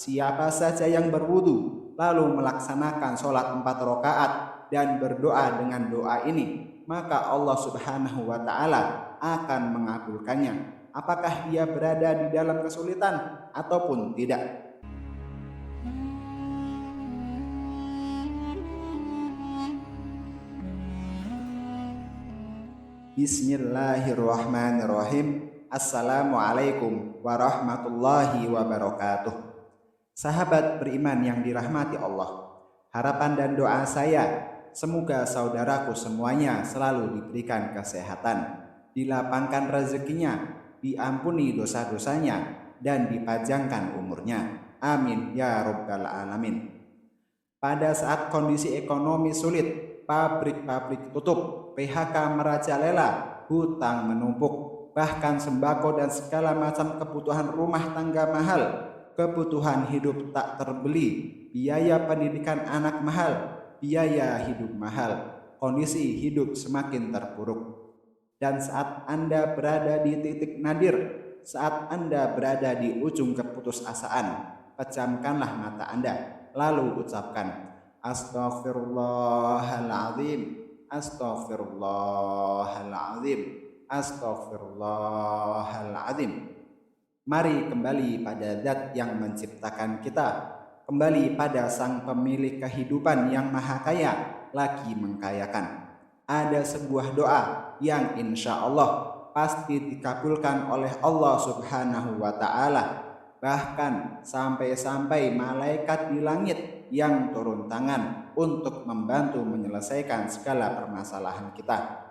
Siapa saja yang berwudu lalu melaksanakan sholat 4 rakaat dan berdoa dengan doa ini, maka Allah Subhanahu wa Ta'ala akan mengabulkannya, apakah dia berada di dalam kesulitan ataupun tidak. Bismillahirrahmanirrahim. Assalamualaikum warahmatullahi wabarakatuh. Sahabat beriman yang dirahmati Allah, harapan dan doa saya semoga saudaraku semuanya selalu diberikan kesehatan, dilapangkan rezekinya, diampuni dosa-dosanya, dan dipajangkan umurnya. Amin ya rabbal alamin. Pada saat kondisi ekonomi sulit, pabrik-pabrik tutup, PHK merajalela, hutang menumpuk, bahkan sembako dan segala macam kebutuhan rumah tangga mahal, kebutuhan hidup tak terbeli, biaya pendidikan anak mahal, biaya hidup mahal, kondisi hidup semakin terpuruk. Dan saat Anda berada di titik nadir, saat Anda berada di ujung keputusasaan, pejamkanlah mata Anda, lalu ucapkan, Astaghfirullahaladzim, Astaghfirullahaladzim, Astaghfirullahaladzim. Mari kembali pada Zat yang menciptakan kita, kembali pada Sang Pemilik kehidupan yang Maha Kaya, lagi mengkayakan. Ada sebuah doa yang insya Allah pasti dikabulkan oleh Allah Subhanahu wa Ta'ala. Bahkan sampai-sampai malaikat di langit yang turun tangan untuk membantu menyelesaikan segala permasalahan kita.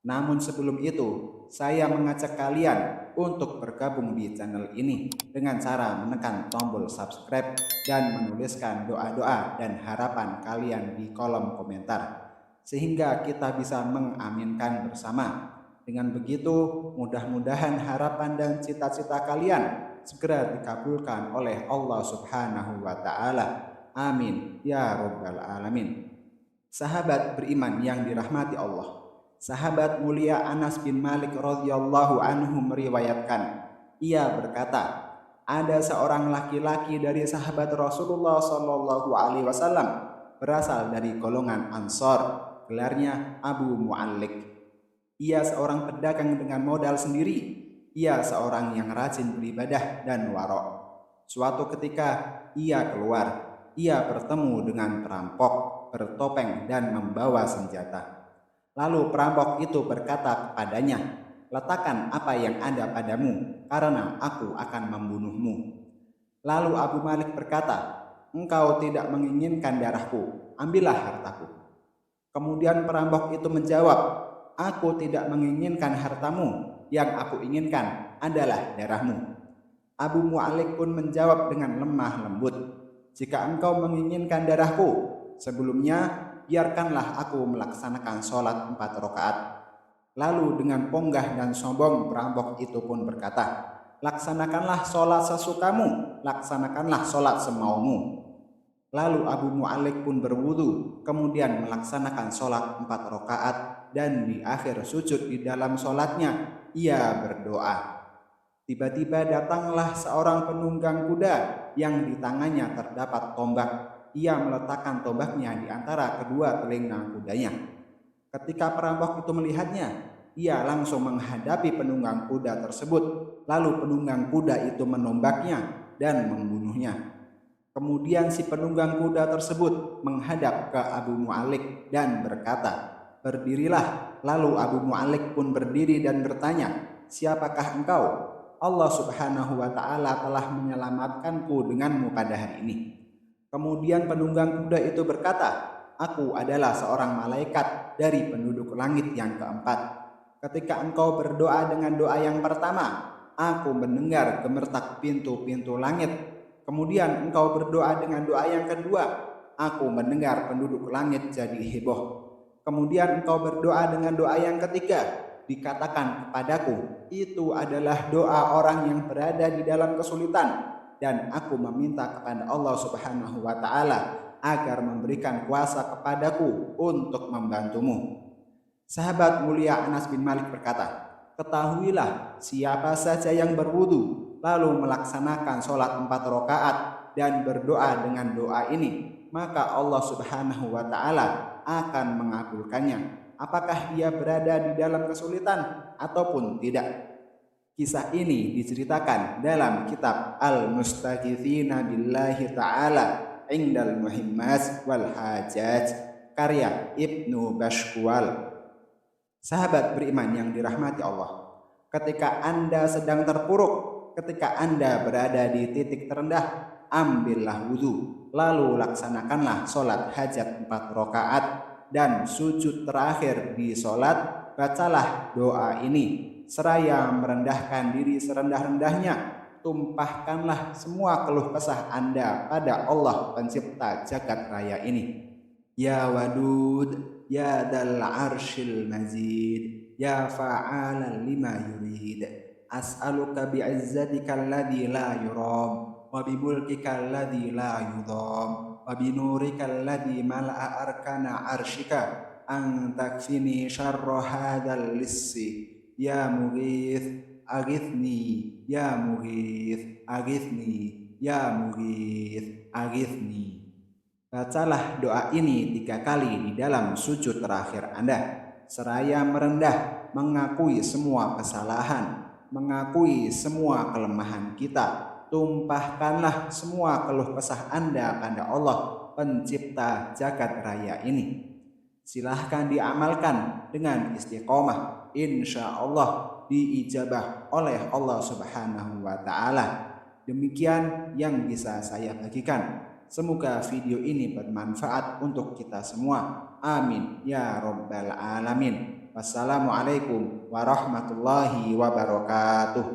Namun sebelum itu, saya mengajak kalian untuk bergabung di channel ini dengan cara menekan tombol subscribe dan menuliskan doa-doa dan harapan kalian di kolom komentar, sehingga kita bisa mengaminkan bersama. Dengan begitu, mudah-mudahan harapan dan cita-cita kalian segera dikabulkan oleh Allah Subhanahu wa Ta'ala. Amin ya rabbal alamin. Sahabat beriman yang dirahmati Allah, sahabat mulia Anas bin Malik radhiyallahu anhu meriwayatkan, ia berkata, ada seorang laki-laki dari sahabat Rasulullah sallallahu alaihi wasallam berasal dari golongan Ansor, gelarnya Abu Mu'allik. Ia seorang pedagang dengan modal sendiri. Ia seorang yang rajin beribadah dan warok. Suatu ketika ia keluar. Ia bertemu dengan perampok bertopeng dan membawa senjata. Lalu perampok itu berkata kepadanya, letakkan apa yang ada padamu, karena aku akan membunuhmu. Lalu Abu Malik berkata, engkau tidak menginginkan darahku, ambillah hartaku. Kemudian perampok itu menjawab, aku tidak menginginkan hartamu, yang aku inginkan adalah darahmu. Abu Mu'allik pun menjawab dengan lemah lembut, jika engkau menginginkan darahku, sebelumnya biarkanlah aku melaksanakan sholat 4 rakaat. Lalu dengan ponggah dan sombong perampok itu pun berkata, laksanakanlah sholat sesukamu, laksanakanlah sholat semaumu. Lalu Abu Mu'allik pun berwudu, kemudian melaksanakan sholat 4 rakaat, dan di akhir sujud di dalam sholatnya, ia berdoa. Tiba-tiba datanglah seorang penunggang kuda yang di tangannya terdapat tombak. Ia meletakkan tombaknya di antara kedua telinga kudanya. Ketika perampok itu melihatnya, ia langsung menghadapi penunggang kuda tersebut. Lalu penunggang kuda itu menombaknya dan membunuhnya. Kemudian si penunggang kuda tersebut menghadap ke Abu Mu'allik dan berkata, berdirilah. Lalu Abu Mu'allik pun berdiri dan bertanya, siapakah engkau? Allah Subhanahu wa Ta'ala telah menyelamatkanku denganmu pada hari ini. Kemudian penunggang kuda itu berkata, aku adalah seorang malaikat dari penduduk langit yang keempat. Ketika engkau berdoa dengan doa yang pertama, aku mendengar gemertak pintu-pintu langit. Kemudian engkau berdoa dengan doa yang kedua, aku mendengar penduduk langit jadi heboh. Kemudian engkau berdoa dengan doa yang ketiga, dikatakan kepadaku, itu adalah doa orang yang berada di dalam kesulitan, dan aku meminta kepada Allah Subhanahu wa Ta'ala agar memberikan kuasa kepadaku untuk membantumu. Sahabat mulia Anas bin Malik berkata, ketahuilah siapa saja yang berwudu lalu melaksanakan sholat 4 rakaat dan berdoa dengan doa ini, maka Allah Subhanahu wa taala akan mengabulkannya. Apakah dia berada di dalam kesulitan ataupun tidak? Kisah ini diceritakan dalam kitab Al-Mustaghithina Billahi Ta'ala Indal Muhimmas wal Hajaj karya Ibnu Bashkwal. Sahabat beriman yang dirahmati Allah, ketika Anda sedang terpuruk, ketika Anda berada di titik terendah, ambillah wudhu, lalu laksanakanlah sholat hajat 4 rakaat, dan sujud terakhir di sholat, bacalah doa ini. Seraya merendahkan diri serendah-rendahnya, tumpahkanlah semua keluh kesah Anda pada Allah pencipta jagat raya ini. Ya Wadud, ya Dal Arshil Mazid, ya Fa'alan lima yurid, as'aluka bi'izzatika alladhi la yuram, wa bimulkika alladhi la yudam, wa binurika alladhi mala'a arkana arshika, an takfini syarra hadal lissi. Ya Mughith, aghithni, ya Mughith, aghithni, ya Mughith, aghithni. Bacalah doa ini 3 kali di dalam sujud terakhir Anda, seraya merendah, mengakui semua kesalahan, mengakui semua kelemahan kita. Tumpahkanlah semua keluh kesah Anda pada Allah pencipta jagat raya ini. Silahkan diamalkan dengan istiqomah, insya Allah diijabah oleh Allah Subhanahu wa Ta'ala. Demikian yang bisa saya bagikan. Semoga video ini bermanfaat untuk kita semua. Amin ya Rabbal Alamin. Wassalamualaikum warahmatullahi wabarakatuh.